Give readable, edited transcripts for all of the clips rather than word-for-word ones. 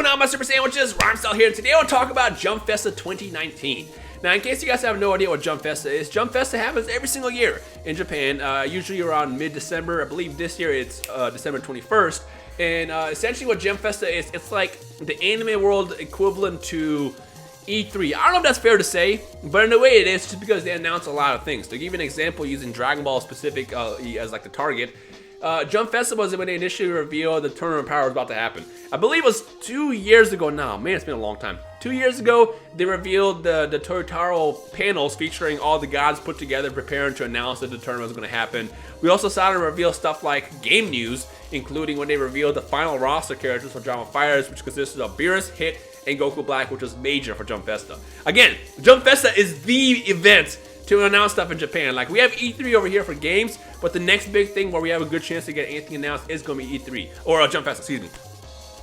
on, my super sandwiches? Rhymestyle here, and today I want to talk about Jump Festa 2019. Now, in case you guys have no idea what Jump Festa is, Jump Festa happens every single year in Japan, usually around mid-December. I believe this year it's December 21st. And essentially what Jump Festa is, it's like the anime world equivalent to E3. I don't know if that's fair to say, but in a way it is, just because they announce a lot of things. To give you an example, using Dragon Ball specific as like the target, Jump Festa was when they initially revealed the Tournament of Power was about to happen. I believe it was 2 years ago now. Man, it's been a long time. 2 years ago, they revealed the Toyotaro panels featuring all the gods put together preparing to announce that the tournament was going to happen. We also saw them reveal stuff like game news, including when they revealed the final roster characters for Drama FighterZ, which consisted of Beerus, Hit, and Goku Black, which was major for Jump Festa. Again, Jump Festa is the event to announce stuff in Japan. Like, we have E3 over here for games, but the next big thing where we have a good chance to get anything announced is going to be E3, or Jump Festa, excuse me.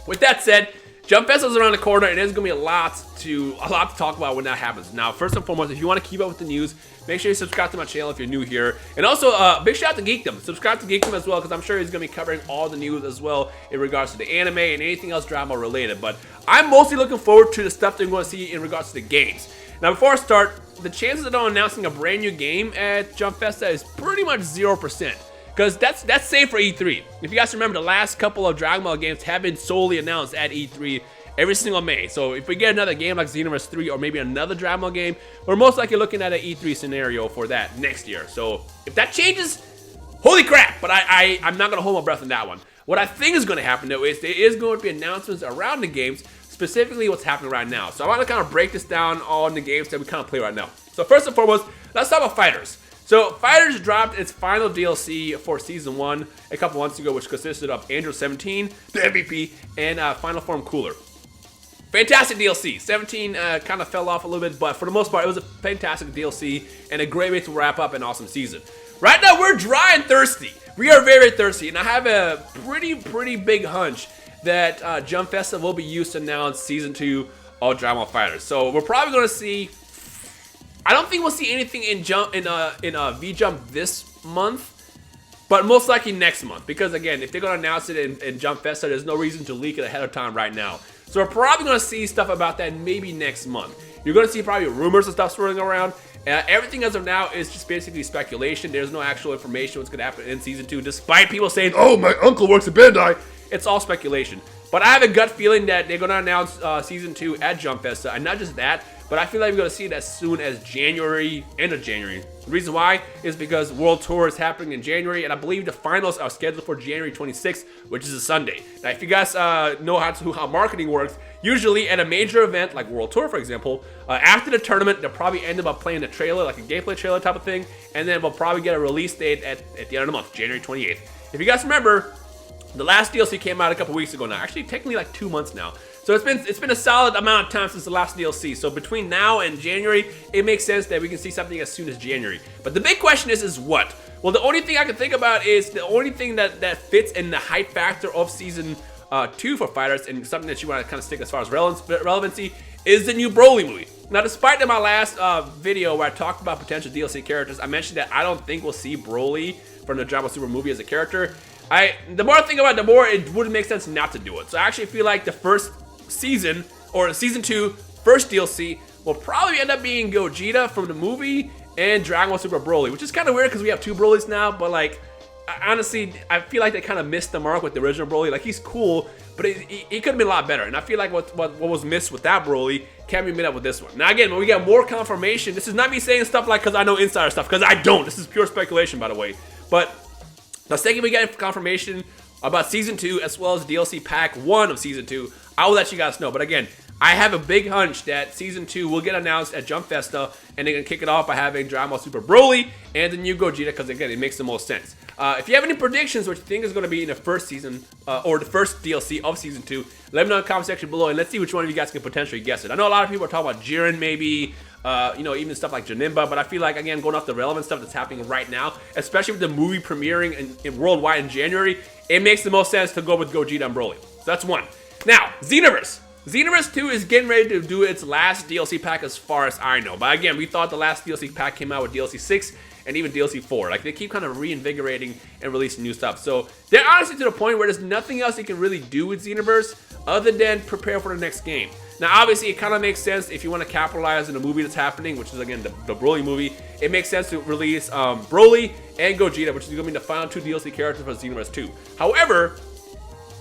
With that said, Jump Festa is around the corner, and there's going to be a lot to talk about when that happens. Now, first and foremost, if you want to keep up with the news, make sure you subscribe to my channel if you're new here. And also, big shout out to Geekdom. Subscribe to Geekdom as well, because I'm sure he's going to be covering all the news as well in regards to the anime and anything else drama related. But I'm mostly looking forward to the stuff that we're going to see in regards to the games. Now, before I start, the chances of them announcing a brand new game at Jump Festa is pretty much 0%. Because that's safe for E3. If you guys remember, the last couple of Dragon Ball games have been solely announced at E3 every single May. So if we get another game like Xenoverse 3 or maybe another Dragon Ball game, we're most likely looking at an E3 scenario for that next year. So if that changes, holy crap. But I'm not going to hold my breath on that one. What I think is going to happen, though, is there is going to be announcements around the games, specifically what's happening right now. So I want to kind of break this down on the games that we kind of play right now. So first and foremost, let's talk about FighterZ. So FighterZ dropped its final DLC for Season 1 a couple months ago, which consisted of Android 17, the MVP, and Final Form Cooler. Fantastic DLC. 17 kind of fell off a little bit, but for the most part, it was a fantastic DLC and a great way to wrap up an awesome season. Right now, we're dry and thirsty. We are very, very thirsty, and I have a pretty big hunch that Jump Festa will be used to announce Season 2 of Dragon Ball FighterZ. So we're probably going to see... I don't think we'll see anything in V-Jump this month, but most likely next month. Because again, if they're going to announce it in Jump Festa, there's no reason to leak it ahead of time right now. So we're probably going to see stuff about that maybe next month. You're going to see probably rumors and stuff swirling around. Everything as of now is just basically speculation. There's no actual information what's going to happen in Season 2, despite people saying, oh, my uncle works at Bandai. It's all speculation. But I have a gut feeling that they're going to announce Season 2 at Jump Festa. And not just that, but I feel like we're going to see it as soon as January, end of January. The reason why is because World Tour is happening in January, and I believe the finals are scheduled for January 26th, which is a Sunday. Now, if you guys know how marketing works, usually at a major event like World Tour, for example, after the tournament, they'll probably end up playing a trailer, like a gameplay trailer type of thing, and then we'll probably get a release date at the end of the month, January 28th. If you guys remember, the last DLC came out a couple weeks ago now. Actually, technically like 2 months now. So it's been a solid amount of time since the last DLC. So between now and January, it makes sense that we can see something as soon as January. But the big question is what? Well, the only thing I can think about is the only thing that fits in the hype factor of Season 2 for FighterZ, and something that you want to kind of stick as far as relevancy, is the new Broly movie. Now, despite in my last video where I talked about potential DLC characters, I mentioned that I don't think we'll see Broly from the Dragon Ball Super movie as a character. The more I think about it, the more it wouldn't make sense not to do it. So I actually feel like the first season, or Season 2 first DLC, will probably end up being Gogeta from the movie and Dragon Ball Super Broly, which is kind of weird because we have 2 Brolys now, but like, honestly, I feel like they kind of missed the mark with the original Broly. Like, he's cool, but he could have been a lot better, and I feel like what was missed with that Broly can be made up with this one. Now again, when we get more confirmation, this is not me saying stuff like because I know insider stuff, because I don't. This is pure speculation, by the way. But the second we get confirmation about Season 2 as well as DLC Pack 1 of Season 2, I will let you guys know. But again, I have a big hunch that Season 2 will get announced at Jump Festa, and they're going to kick it off by having Dragon Ball Super Broly and the new Gogeta, because again, it makes the most sense. If you have any predictions what you think is going to be in the first season, or the first DLC of Season 2, let me know in the comment section below, and let's see which one of you guys can potentially guess it. I know a lot of people are talking about Jiren maybe, even stuff like Janemba, but I feel like, again, going off the relevant stuff that's happening right now, especially with the movie premiering in worldwide in January, it makes the most sense to go with Gogeta and Broly. So that's one. Now, Xenoverse. Xenoverse 2 is getting ready to do its last DLC pack as far as I know. But again, we thought the last DLC pack came out with DLC 6, and even DLC 4. Like, they keep kind of reinvigorating and releasing new stuff. So they're honestly to the point where there's nothing else you can really do with Xenoverse other than prepare for the next game. Now, obviously, it kind of makes sense if you want to capitalize in the movie that's happening, which is, again, the Broly movie. It makes sense to release Broly and Gogeta, which is going to be the final 2 DLC characters for Xenoverse 2. However,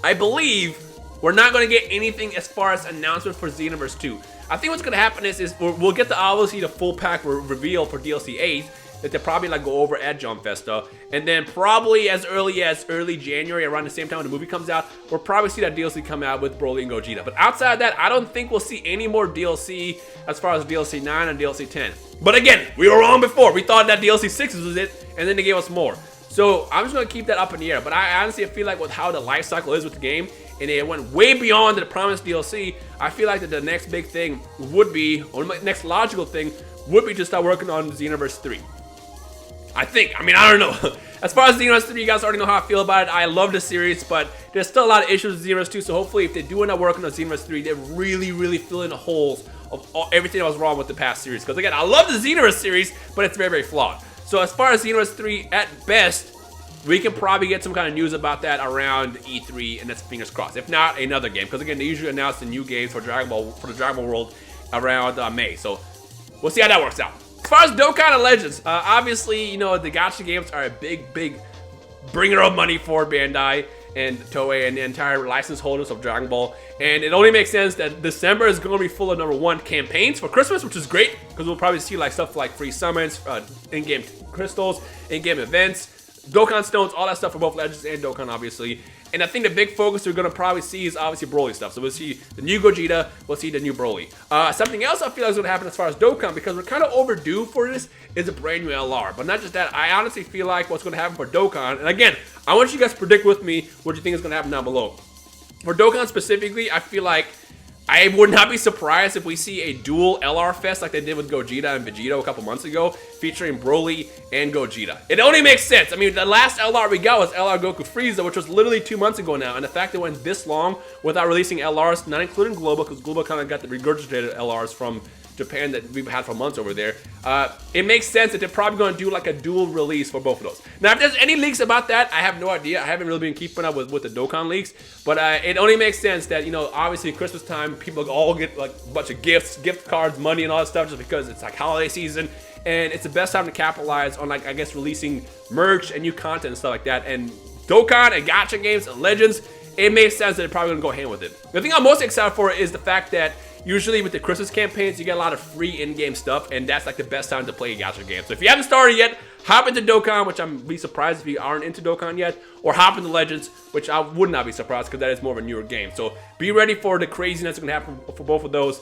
I believe we're not going to get anything as far as announcement for Xenoverse 2. I think what's going to happen is we'll get obviously the full pack reveal for DLC 8 that they'll probably like go over at Jump Festa, and then probably as early January, around the same time when the movie comes out, we'll probably see that DLC come out with Broly and Gogeta. But outside of that, I don't think we'll see any more DLC as far as DLC 9 and DLC 10. But again, we were wrong before. We thought that DLC 6 was it, and then they gave us more. So I'm just going to keep that up in the air. But I honestly feel like with how the life cycle is with the game, and it went way beyond the promised DLC, I feel like that the next big thing would be, or the next logical thing would be to start working on Xenoverse 3. I think. I mean, I don't know. As far as Xenoverse 3, you guys already know how I feel about it. I love the series, but there's still a lot of issues with Xenoverse 2, so hopefully if they do end up working on Xenoverse 3, they really fill in the holes of everything that was wrong with the past series. Because again, I love the Xenoverse series, but it's very flawed. So as far as Xenoverse 3, at best, we can probably get some kind of news about that around E3, and that's fingers crossed. If not, another game. Because again, they usually announce the new games for Dragon Ball, for the Dragon Ball world around May. So we'll see how that works out. As far as Dokkan and Legends, obviously, you know, the gacha games are a big bringer of money for Bandai and Toei and the entire license holders of Dragon Ball. And it only makes sense that December is going to be full of #1 campaigns for Christmas, which is great because we'll probably see like stuff like free summons, in-game crystals, in-game events, Dokkan stones, all that stuff for both Legends and Dokkan, obviously. And I think the big focus we're going to probably see is obviously Broly stuff. So we'll see the new Gogeta, we'll see the new Broly. Something else I feel like is going to happen as far as Dokkan, because we're kind of overdue for this, is a brand new LR. But not just that, I honestly feel like what's going to happen for Dokkan, and again, I want you guys to predict with me what you think is going to happen down below. For Dokkan specifically, I feel like I would not be surprised if we see a dual LR fest like they did with Gogeta and Vegito a couple months ago, featuring Broly and Gogeta. It only makes sense. I mean, the last LR we got was LR Goku Frieza, which was literally 2 months ago now, and the fact that it went this long without releasing LRs, not including Global, because Global kind of got the regurgitated LRs from Japan that we've had for months over there, it makes sense that they're probably going to do like a dual release for both of those. Now, if there's any leaks about that, I have no idea. I haven't really been keeping up with the Dokkan leaks, but it only makes sense that, you know, obviously Christmas time, people all get like a bunch of gifts, gift cards, money, and all that stuff just because it's like holiday season, and it's the best time to capitalize on, like, I guess, releasing merch and new content and stuff like that. And Dokkan and gacha games and Legends, it makes sense that they're probably going to go hand with it. The thing I'm most excited for is the fact that usually with the Christmas campaigns, you get a lot of free in-game stuff, and that's like the best time to play a gacha game. So if you haven't started yet, hop into Dokkan, which I'm be surprised if you aren't into Dokkan yet, or hop into Legends, which I would not be surprised because that is more of a newer game. So be ready for the craziness that's going to happen for both of those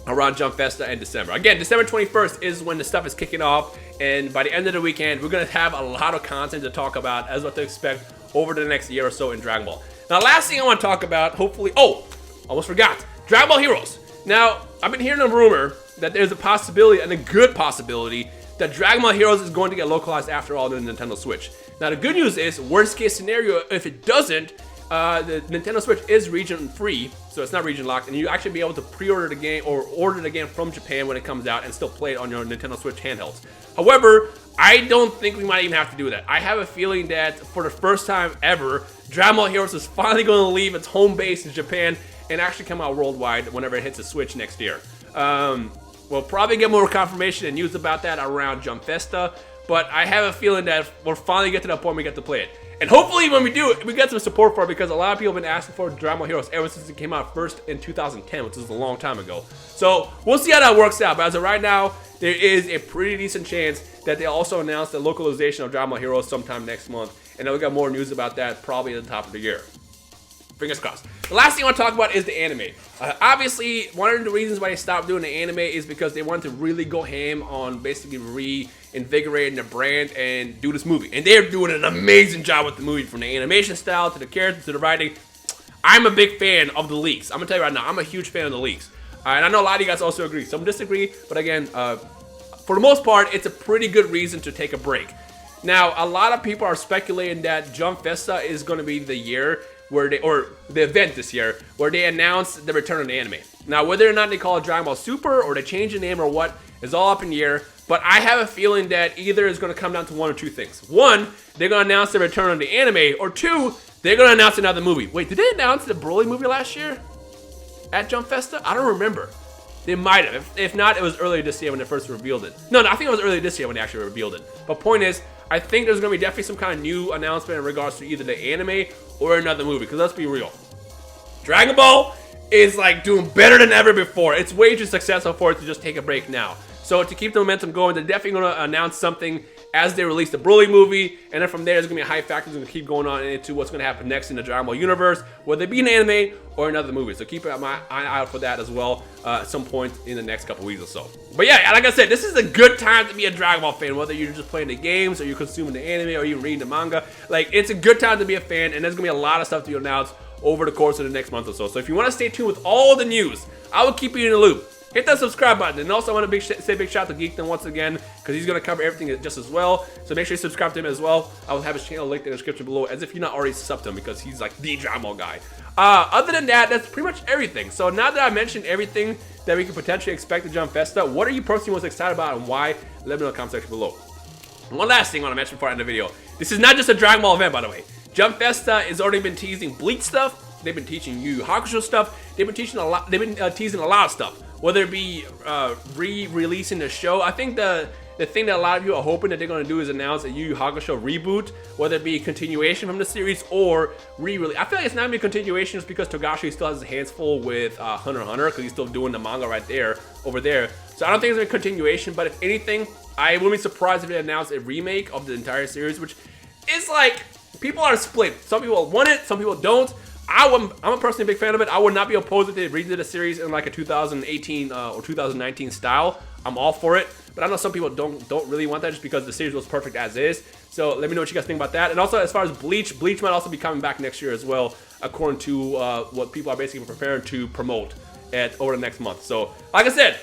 around Jump Festa and December. Again, December 21st is when the stuff is kicking off, and by the end of the weekend, we're going to have a lot of content to talk about as what to expect over the next year or so in Dragon Ball. Now, last thing I want to talk about, hopefully, almost forgot. Dragon Ball Heroes. Now, I've been hearing a rumor that there's a possibility, and a good possibility, that Dragon Ball Heroes is going to get localized after all in the Nintendo Switch. Now, the good news is, worst case scenario, if it doesn't, the Nintendo Switch is region free, so it's not region locked, and you actually be able to pre-order the game or order the game from Japan when it comes out and still play it on your Nintendo Switch handhelds. However, I don't think we might even have to do that. I have a feeling that for the first time ever, Dragon Ball Heroes is finally going to leave its home base in Japan and actually come out worldwide whenever it hits the Switch next year. We'll probably get more confirmation and news about that around Jump Festa, but I have a feeling that we'll finally get to that point we get to play it. And hopefully when we do, we get some support for it, because a lot of people have been asking for Dragon Ball Heroes ever since it came out first in 2010, which is a long time ago. So we'll see how that works out, but as of right now, there is a pretty decent chance that they also announce the localization of Dragon Ball Heroes sometime next month, and then we'll get more news about that probably at the top of the year. Fingers crossed. The last thing I want to talk about is the anime. Obviously, one of the reasons why they stopped doing the anime is because they wanted to really go ham on basically reinvigorating the brand and do this movie. And they're doing an amazing job with the movie, from the animation style to the characters to the writing. I'm a big fan of the leaks. I'm going to tell you right now, I'm a huge fan of the leaks. And I know a lot of you guys also agree. Some disagree, but again, for the most part, it's a pretty good reason to take a break. Now, a lot of people are speculating that Jump Festa is going to be the year where the event this year where they announce the return of the anime. Now, whether or not they call it Dragon Ball Super or they change the name or what is all up in the air, but I have a feeling that either it's going to come down to one or two things. One, they're going to announce the return of the anime, or two, they're going to announce another movie. Wait, did they announce the Broly movie last year at Jump Festa? I don't remember. They might have. If not, it was earlier this year when they first revealed it. No, I think it was earlier this year when they actually revealed it. But point is, I think there's going to be definitely some kind of new announcement in regards to either the anime or another movie. Because let's be real. Dragon Ball is like doing better than ever before. It's way too successful for it to just take a break now. So to keep the momentum going, they're definitely going to announce something as they release the Broly movie, and then from there, there's going to be a high factor that's going to keep going on into what's going to happen next in the Dragon Ball universe, whether it be an anime or another movie. So keep my eye out for that as well at some point in the next couple weeks or so. But yeah, like I said, this is a good time to be a Dragon Ball fan, whether you're just playing the games or you're consuming the anime or even reading the manga. Like, it's a good time to be a fan, and there's going to be a lot of stuff to be announced over the course of the next month or so. So if you want to stay tuned with all the news, I will keep you in the loop. Hit that subscribe button, and also I want to say a big shout out to Geekdom once again, because he's going to cover everything just as well. So make sure you subscribe to him as well. I will have his channel linked in the description below, as if you're not already subbed to him, because he's like the Dragon Ball guy. Other than that, that's pretty much everything. So now that I mentioned everything that we could potentially expect to Jump Festa, what are you personally most excited about and why? Let me know in the comment section below. One last thing I want to mention before I end the video. This is not just a Dragon Ball event, by the way. Jump Festa has already been teasing Bleach stuff. They've been teaching Yu Yu Hakusho stuff. They've been teaching a lot. They've been teasing a lot of stuff. Whether it be re-releasing the show, I think the thing that a lot of you are hoping that they're going to do is announce a Yu Yu Hakusho reboot, whether it be a continuation from the series or re-release. I feel like it's not going to be a continuation just because Togashi still has his hands full with Hunter x Hunter, because he's still doing the manga right there, over there. So I don't think it's going to be a continuation, but if anything, I wouldn't be surprised if they announced a remake of the entire series, which is like, people are split. Some people want it, some people don't. I'm a personally big fan of it. I would not be opposed if they redid the series in like a 2018 or 2019 style. I'm all for it, but I know some people don't really want that just because the series was perfect as is. So let me know what you guys think about that. And also, as far as Bleach might also be coming back next year as well, according to what people are basically preparing to promote over the next month. So like I said,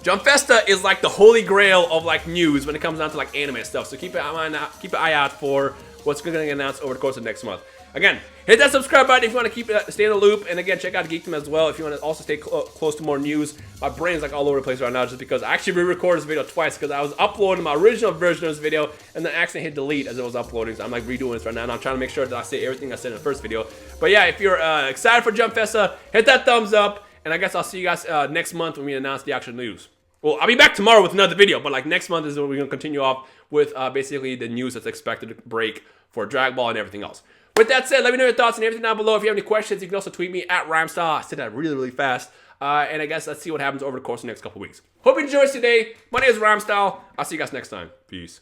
Jump Festa is like the holy grail of like news when it comes down to like anime stuff. So keep an eye out for what's going to get announced over the course of next month. Again, hit that subscribe button if you want to stay in the loop. And again, check out Geekdom as well if you want to also stay close to more news. My brain's like all over the place right now just because I actually re-recorded this video twice because I was uploading my original version of this video and then accidentally hit delete as it was uploading. So I'm like redoing this right now and I'm trying to make sure that I say everything I said in the first video. But yeah, if you're excited for Jump Festa, hit that thumbs up. And I guess I'll see you guys next month when we announce the actual news. Well, I'll be back tomorrow with another video, but like next month is when we're going to continue off with basically the news that's expected to break for Dragon Ball and everything else. With that said, let me know your thoughts and everything down below. If you have any questions, you can also tweet me at Rhymestyle. I said that really, really fast. And I guess let's see what happens over the course of the next couple weeks. Hope you enjoyed today. My name is Rhymestyle. I'll see you guys next time. Peace.